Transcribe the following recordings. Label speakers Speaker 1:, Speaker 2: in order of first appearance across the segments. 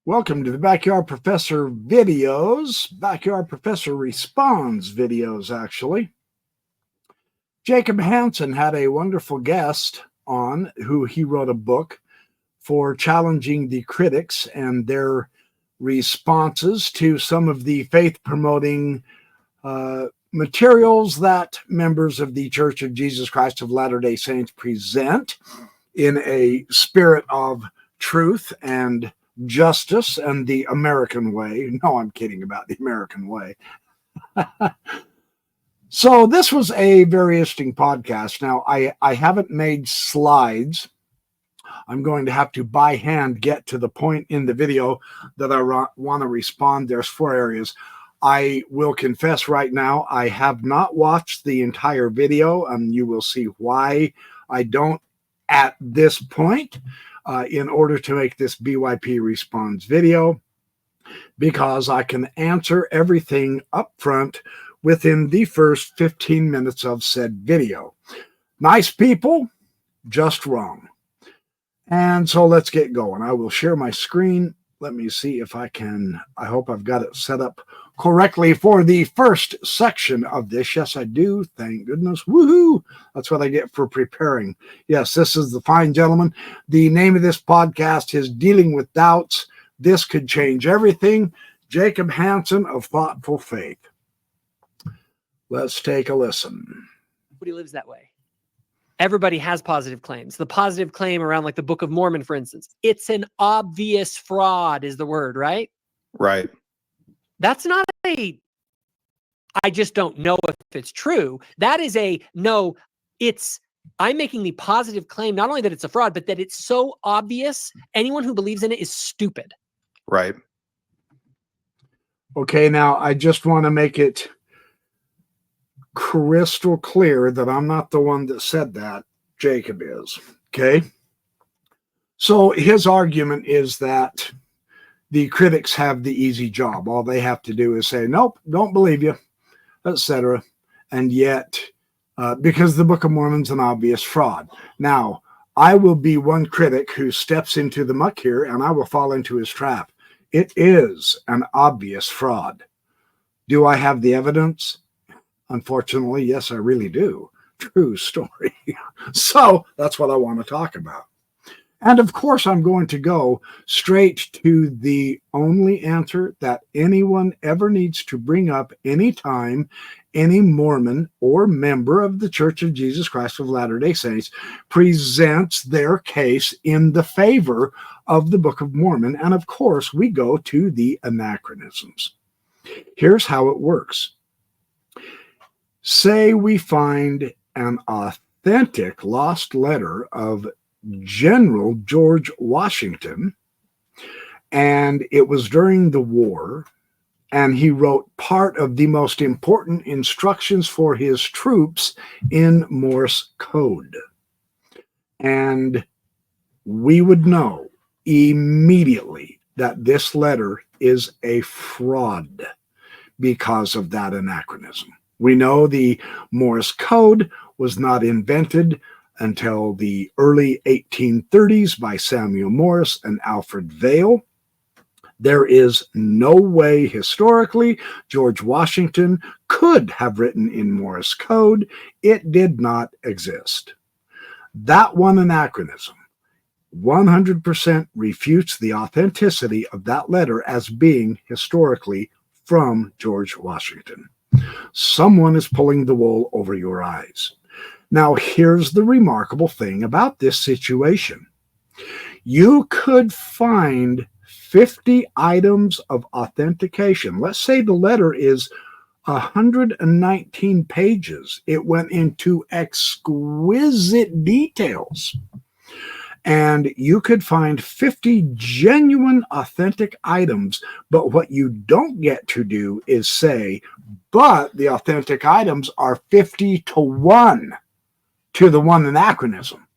Speaker 1: Welcome to the Backyard Professor videos, Backyard Professor Responds videos, actually. Jacob Hansen had a wonderful guest on who he wrote a book for challenging the critics and their responses to some of the faith-promoting materials that members of the Church of Jesus Christ of Latter-day Saints present in a spirit of truth and justice and the American way. No, I'm kidding about the American way. So this was a very interesting podcast. Now, I haven't made slides. I'm going to have to by hand get to the point in the video that I want to respond. There's 4 areas. I will confess right now, I have not watched the entire video, and you will see why I don't at this point. In order to make this BYP Responds video, because I can answer everything up front within the first 15 minutes of said video. Nice people, just wrong. And so let's get going. I will share my screen. Let me see if I can. I hope I've got it set up correctly for the first section of this. Yes, I do. Thank goodness. Woohoo! That's what I get for preparing. Yes, this is the fine gentleman. The name of this podcast is Dealing with Doubts. This could change everything. Jacob Hansen of Thoughtful Faith. Let's take a listen.
Speaker 2: Nobody lives that way. Everybody has positive claims. The positive claim around like the Book of Mormon, for instance, it's an obvious fraud is the word, right?
Speaker 3: Right.
Speaker 2: That's not I just don't know if it's true. That is no, I'm making the positive claim, not only that it's a fraud, but that it's so obvious, anyone who believes in it is stupid.
Speaker 3: Right.
Speaker 1: Okay, now I just want to make it crystal clear that I'm not the one that said that. Jacob is. Okay? So his argument is that the critics have the easy job. All they have to do is say, nope, don't believe you, etc. And yet, because the Book of Mormon's an obvious fraud. Now, I will be one critic who steps into the muck here, and I will fall into his trap. It is an obvious fraud. Do I have the evidence? Unfortunately, yes, I really do. True story. So that's what I want to talk about. And of course, I'm going to go straight to the only answer that anyone ever needs to bring up anytime any Mormon or member of the Church of Jesus Christ of Latter-day Saints presents their case in the favor of the Book of Mormon. And of course, we go to the anachronisms. Here's how it works. Say we find an authentic lost letter of General George Washington, and it was during the war, and he wrote part of the most important instructions for his troops in Morse code. And we would know immediately that this letter is a fraud because of that anachronism. We know the Morse code was not invented until the early 1830s by Samuel Morse and Alfred Vail. There is no way historically George Washington could have written in Morse code. It did not exist. That one anachronism 100% refutes the authenticity of that letter as being historically from George Washington. Someone is pulling the wool over your eyes. Now, here's the remarkable thing about this situation. You could find 50 items of authentication. Let's say the letter is 119 pages. It went into exquisite details. And you could find 50 genuine, authentic items, but what you don't get to do is say, but the authentic items are 50-1 to the one anachronism,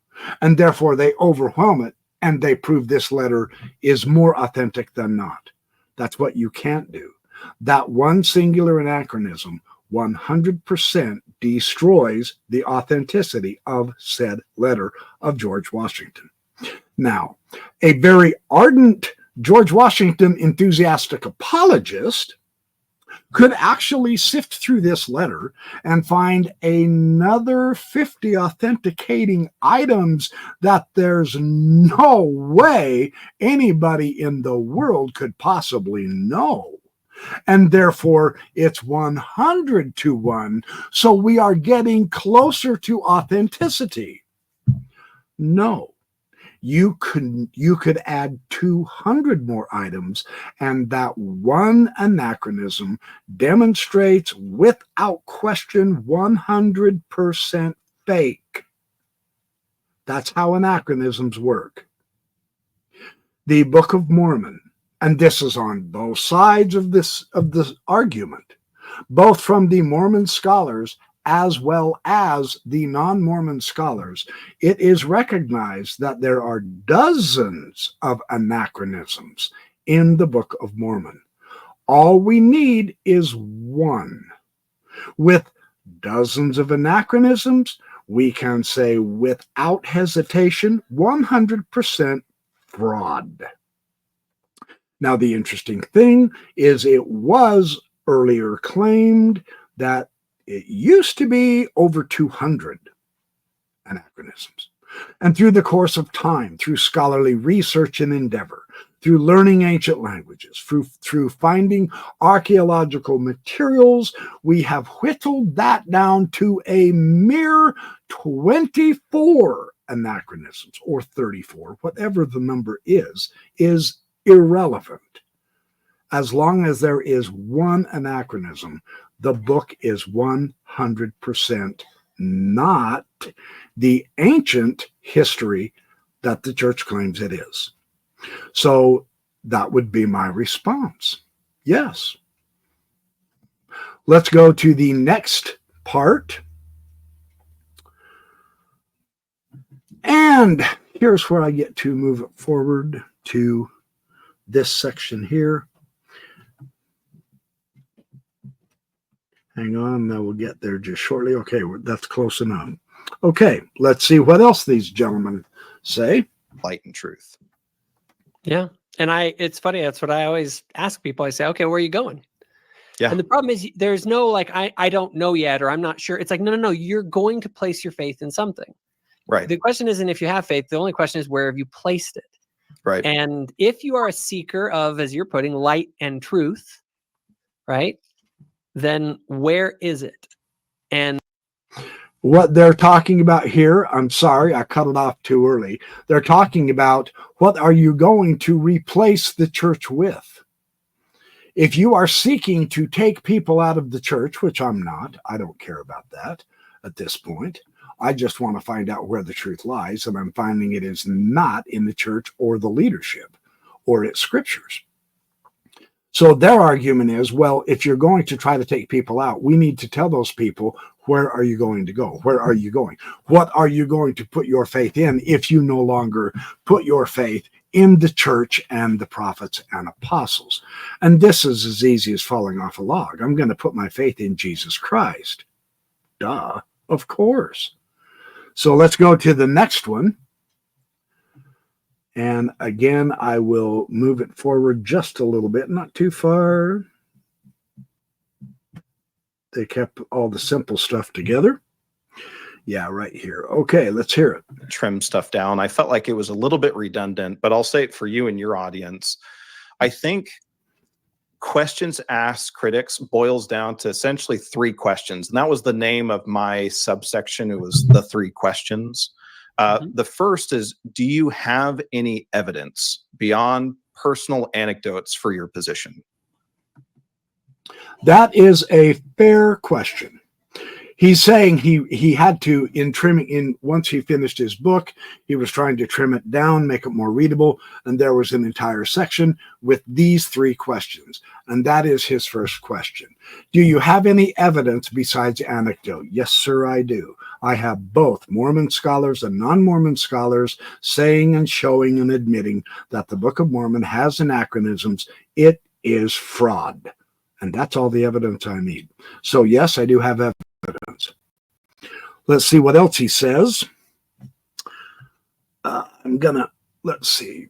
Speaker 1: and therefore they overwhelm it, and they prove this letter is more authentic than not. That's what you can't do. That one singular anachronism 100% destroys the authenticity of said letter of George Washington. Now, a very ardent George Washington, enthusiastic apologist, could actually sift through this letter and find another 50 authenticating items that there's no way anybody in the world could possibly know. And therefore, it's 100 to 1. So we are getting closer to authenticity. No. You could add 200 more items, and that one anachronism demonstrates without question 100% fake. That's how anachronisms work. The Book of Mormon, and this is on both sides of this argument, both from the Mormon scholars as well as the non-Mormon scholars, it is recognized that there are dozens of anachronisms in the Book of Mormon. All we need is one. With dozens of anachronisms, we can say without hesitation, 100% fraud. Now, the interesting thing is it was earlier claimed that it used to be over 200 anachronisms. And through the course of time, through scholarly research and endeavor, through learning ancient languages, through finding archaeological materials, we have whittled that down to a mere 24 anachronisms, or 34, whatever the number is irrelevant. As long as there is one anachronism, the book is 100% not the ancient history that the church claims it is. So that would be my response. Yes. Let's go to the next part. And here's where I get to move it forward to this section here. Hang on, now we'll get there just shortly. Okay, that's close enough. Okay, let's see what else these gentlemen say.
Speaker 3: Light and truth.
Speaker 2: Yeah. And it's funny. That's what I always ask people. I say, okay, where are you going?
Speaker 3: Yeah.
Speaker 2: And the problem is there's no like, I don't know yet, or I'm not sure. It's like, no. You're going to place your faith in something.
Speaker 3: Right.
Speaker 2: The question isn't if you have faith. The only question is, where have you placed it?
Speaker 3: Right.
Speaker 2: And if you are a seeker of, as you're putting, light and truth, right, then where is it? And
Speaker 1: what they're talking about here, I'm sorry, I cut it off too early. They're talking about what are you going to replace the church with? If you are seeking to take people out of the church, which I'm not, I don't care about that at this point. I just want to find out where the truth lies, and I'm finding it is not in the church or the leadership or its scriptures. So their argument is, well, if you're going to try to take people out, we need to tell those people, where are you going to go? Where are you going? What are you going to put your faith in if you no longer put your faith in the church and the prophets and apostles? And this is as easy as falling off a log. I'm going to put my faith in Jesus Christ. Duh, of course. So let's go to the next one. And again, I will move it forward just a little bit, not too far. They kept all the simple stuff together. Yeah, right here. Okay, let's hear it.
Speaker 3: Trim stuff down. I felt like it was a little bit redundant, but I'll say it for you and your audience. I think questions asked critics boils down to essentially three questions. And that was the name of my subsection. It was the three questions. The first is, do you have any evidence beyond personal anecdotes for your position?
Speaker 1: That is a fair question. He's saying he had to, in trimming, in once he finished his book, he was trying to trim it down, make it more readable, and there was an entire section with these three questions. And that is his first question. Do you have any evidence besides anecdote? Yes, sir, I do. I have both Mormon scholars and non-Mormon scholars saying and showing and admitting that the Book of Mormon has anachronisms. It is fraud. And that's all the evidence I need. So yes, I do have evidence. Let's see what else he says. Let's see.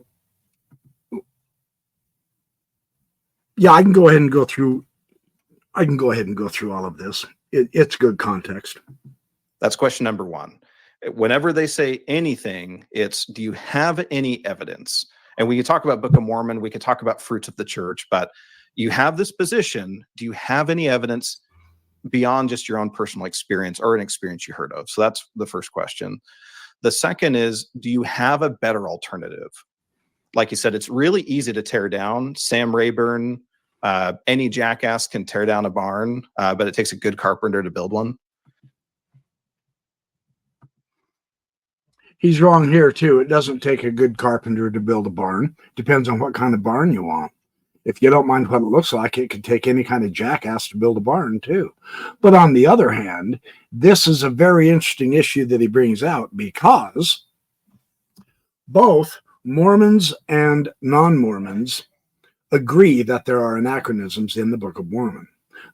Speaker 1: Yeah, I can go ahead and go through. I can go ahead and go through all of this. It's good context.
Speaker 3: That's question number one. Whenever they say anything, it's, do you have any evidence? And we can talk about Book of Mormon, we could talk about fruits of the church, but you have this position. Do you have any evidence beyond just your own personal experience or an experience you heard of? So that's the first question. The second is, do you have a better alternative? Like you said, it's really easy to tear down. Sam Rayburn, any jackass can tear down a barn, but it takes a good carpenter to build one.
Speaker 1: He's wrong here too. It doesn't take a good carpenter to build a barn. Depends on what kind of barn you want. If you don't mind what it looks like, it could take any kind of jackass to build a barn too. But on the other hand, this is a very interesting issue that he brings out, because both Mormons and non-Mormons agree that there are anachronisms in the Book of Mormon.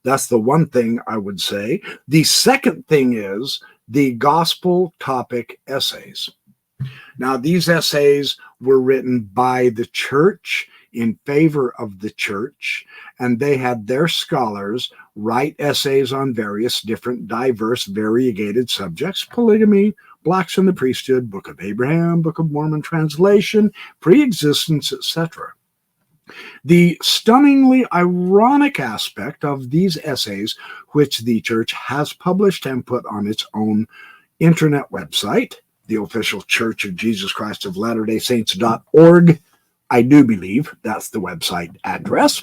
Speaker 1: That's the one thing I would say. The second thing is the gospel topic essays. Now, these essays were written by the church in favor of the church, and they had their scholars write essays on various different diverse variegated subjects: polygamy, blacks in the priesthood, Book of Abraham, Book of Mormon translation, pre-existence, etc. The stunningly ironic aspect of these essays, which the church has published and put on its own internet website, the official Church of Jesus Christ of Latter-day Saints.org, I do believe that's the website address.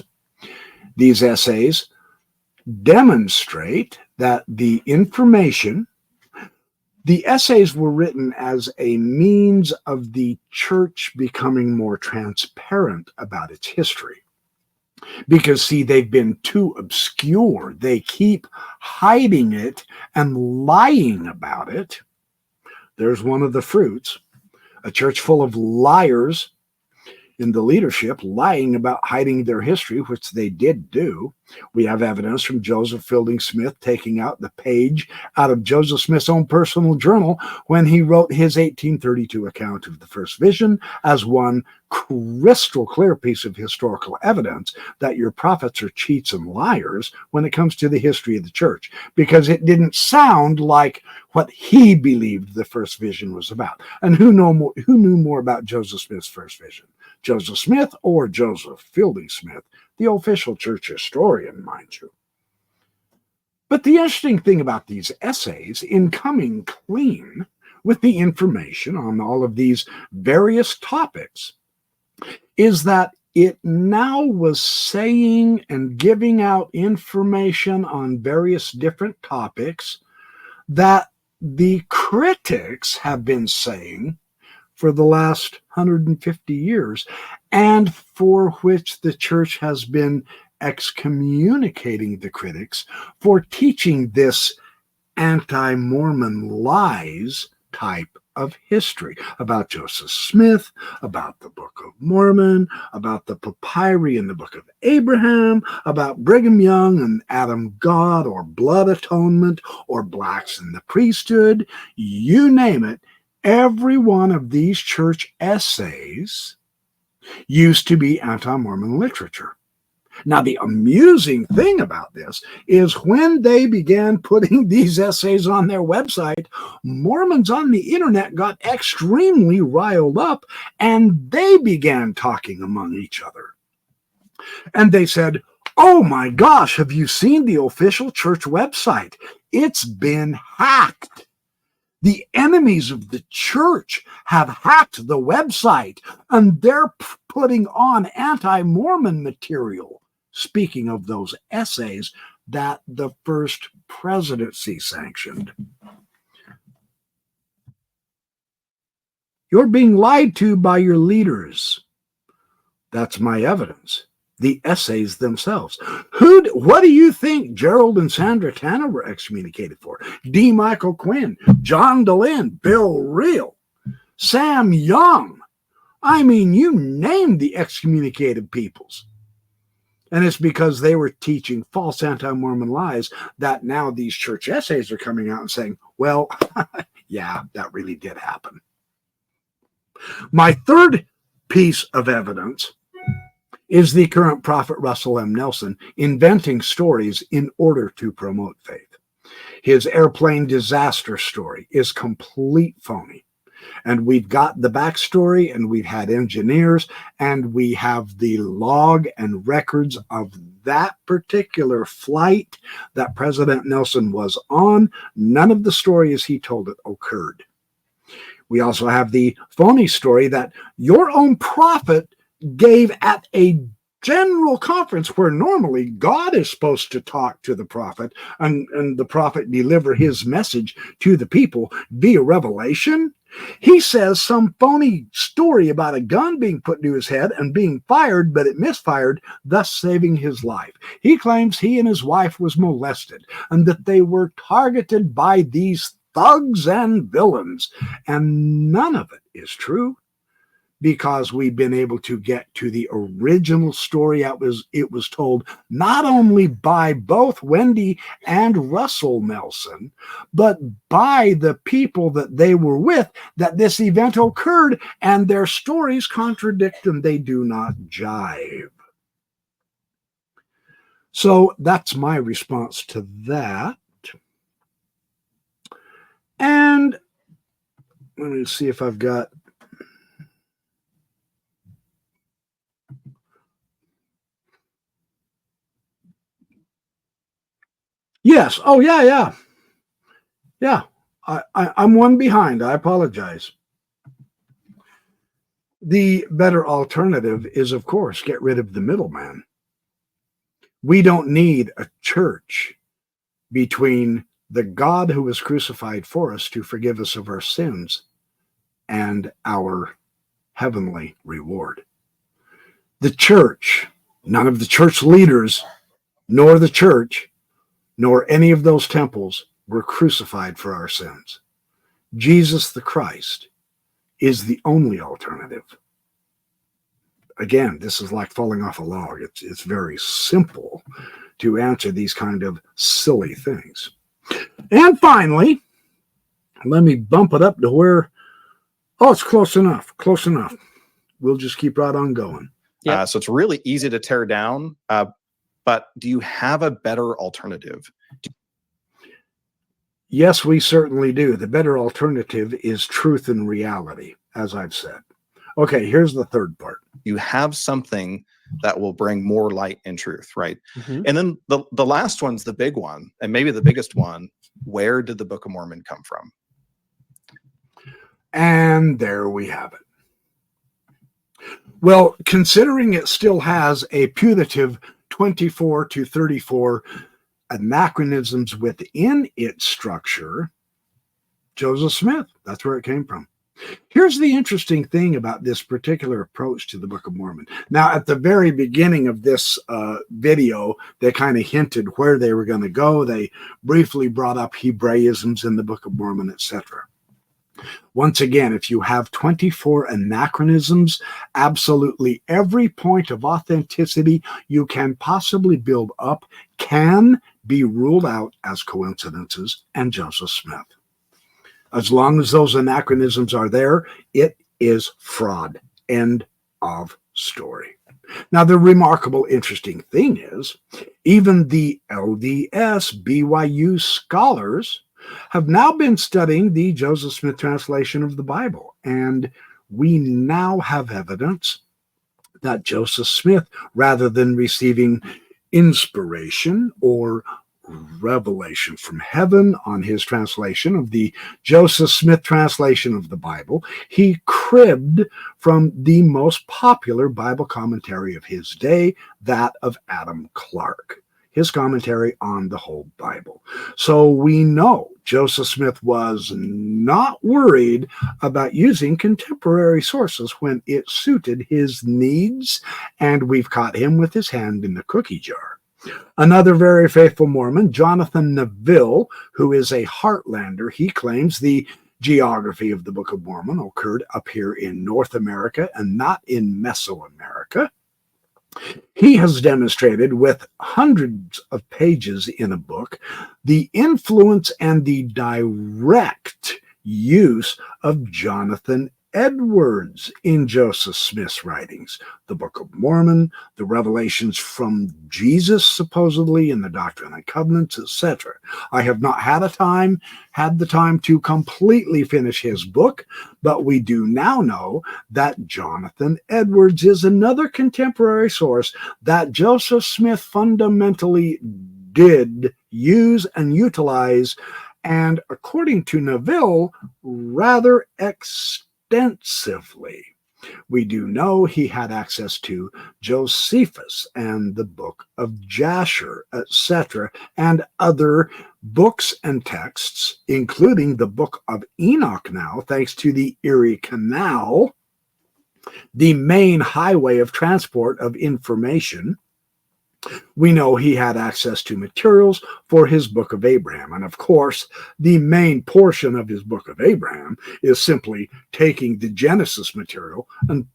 Speaker 1: These essays demonstrate that the essays were written as a means of the church becoming more transparent about its history. Because, see, they've been too obscure. They keep hiding it and lying about it. There's one of the fruits. A church full of liars in the leadership, lying about hiding their history, which they did do. We have evidence from Joseph Fielding Smith taking out the page out of Joseph Smith's own personal journal when he wrote his 1832 account of the first vision as one crystal clear piece of historical evidence that your prophets are cheats and liars when it comes to the history of the church, because it didn't sound like what he believed the first vision was about. And who knew more about Joseph Smith's first vision? Joseph Smith or Joseph Fielding Smith, the official church historian, mind you. But the interesting thing about these essays, in coming clean with the information on all of these various topics, is that it now was saying and giving out information on various different topics that the critics have been saying for the last 150 years, and for which the church has been excommunicating the critics for teaching this anti-Mormon lies type of history about Joseph Smith, about the Book of Mormon, about the papyri in the Book of Abraham, about Brigham Young and Adam God, or blood atonement, or blacks in the priesthood. You name it. Every one of these church essays used to be anti-Mormon literature. Now, the amusing thing about this is when they began putting these essays on their website, Mormons on the internet got extremely riled up, and they began talking among each other. And they said, "Oh my gosh, have you seen the official church website? It's been hacked. The enemies of the church have hacked the website, and they're putting on anti-Mormon material." Speaking of those essays that the first presidency sanctioned. You're being lied to by your leaders. That's my evidence. The essays themselves. What do you think Gerald and Sandra Tanner were excommunicated for? D. Michael Quinn, John DeLynn, Bill Reel, Sam Young. I mean, you named the excommunicated peoples. And it's because they were teaching false anti-Mormon lies that now these church essays are coming out and saying, well, yeah, that really did happen. My third piece of evidence is the current prophet Russell M. Nelson inventing stories in order to promote faith. His airplane disaster story is complete phony. And we've got the backstory, and we've had engineers, and we have the log and records of that particular flight that President Nelson was on. None of the story as he told it occurred. We also have the phony story that your own prophet gave at a general conference where normally God is supposed to talk to the prophet and the prophet deliver his message to the people via revelation. He says some phony story about a gun being put to his head and being fired, but it misfired, thus saving his life. He claims he and his wife was molested and that they were targeted by these thugs and villains. And none of it is true, because we've been able to get to the original story. It was told not only by both Wendy and Russell Nelson, but by the people that they were with, that this event occurred, and their stories contradict and they do not jive. So that's my response to that. And let me see if I've got... Yes. Oh, yeah. I'm one behind. I apologize. The better alternative is, of course, get rid of the middleman. We don't need a church between the God who was crucified for us to forgive us of our sins and our heavenly reward. The church, none of the church leaders, nor the church, nor any of those temples were crucified for our sins. Jesus the Christ is the only alternative. Again, this is like falling off a log. It's very simple to answer these kind of silly things. And finally, let me bump it up to where, it's close enough. We'll just keep right on going.
Speaker 2: Yep.
Speaker 3: So it's really easy to tear down. But do you have a better alternative?
Speaker 1: Yes, we certainly do. The better alternative is truth and reality, as I've said. Okay, here's the third part.
Speaker 3: You have something that will bring more light and truth, right?
Speaker 2: Mm-hmm.
Speaker 3: And then the last one's the big one, and maybe the biggest one. Where did the Book of Mormon come from?
Speaker 1: And there we have it. Well, considering it still has a putative 24 to 34 anachronisms within its structure, Joseph Smith, that's where it came from. Here's the interesting thing about this particular approach to the Book of Mormon. Now, at the very beginning of this video, they kind of hinted where they were going to go. They briefly brought up Hebraisms in the Book of Mormon, etc. Once again, if you have 24 anachronisms, absolutely every point of authenticity you can possibly build up can be ruled out as coincidences and Joseph Smith. As long as those anachronisms are there, it is fraud. End of story. Now, the remarkable, interesting thing is, even the LDS BYU scholars have now been studying the Joseph Smith translation of the Bible, and we now have evidence that Joseph Smith, rather than receiving inspiration or revelation from heaven on his translation of the Joseph Smith translation of the Bible, he cribbed from the most popular Bible commentary of his day, that of Adam Clarke, his commentary on the whole Bible. So we know Joseph Smith was not worried about using contemporary sources when it suited his needs, and we've caught him with his hand in the cookie jar. Another very faithful Mormon, Jonathan Neville, who is a Heartlander, he claims the geography of the Book of Mormon occurred up here in North America and not in Mesoamerica. He has demonstrated with hundreds of pages in a book the influence and the direct use of Jonathan Edwards in Joseph Smith's writings, the Book of Mormon, the revelations from Jesus, supposedly, in the Doctrine and Covenants, etc. I have not had the time to completely finish his book, but we do now know that Jonathan Edwards is another contemporary source that Joseph Smith fundamentally did use and utilize, and according to Neville, rather extensively. We do know he had access to Josephus and the Book of Jasher, etc., and other books and texts, including the Book of Enoch now, thanks to the Erie Canal, the main highway of transport of information. We know he had access to materials for his Book of Abraham. And of course, the main portion of his Book of Abraham is simply taking the Genesis material and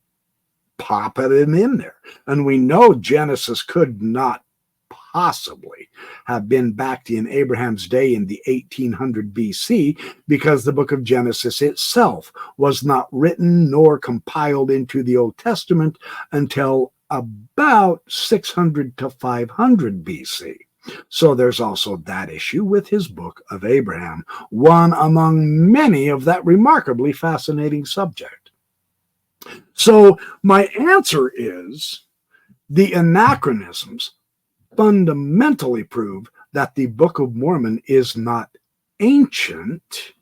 Speaker 1: popping it in there. And we know Genesis could not possibly have been back in Abraham's day in the 1800 BC, because the book of Genesis itself was not written nor compiled into the Old Testament until about 600 to 500 BC. So there's also that issue with his Book of Abraham, one among many of that remarkably fascinating subject. So my answer is the anachronisms fundamentally prove that the Book of Mormon is not ancient,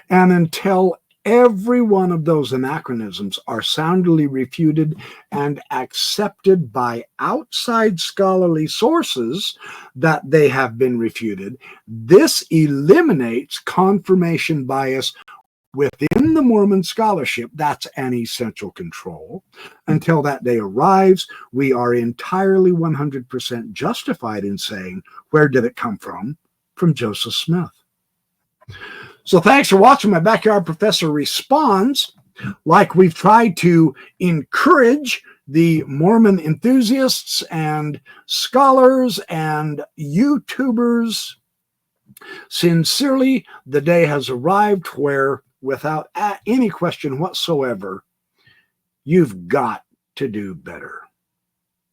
Speaker 1: and until every one of those anachronisms are soundly refuted and accepted by outside scholarly sources that they have been refuted, this eliminates confirmation bias within the Mormon scholarship. That's an essential control. Until that day arrives, we are entirely 100% justified in saying, where did it come from? From Joseph Smith. So thanks for watching My Backyard Professor Responds. Like we've tried to encourage the Mormon enthusiasts and scholars and YouTubers, sincerely, the day has arrived where, without any question whatsoever, you've got to do better.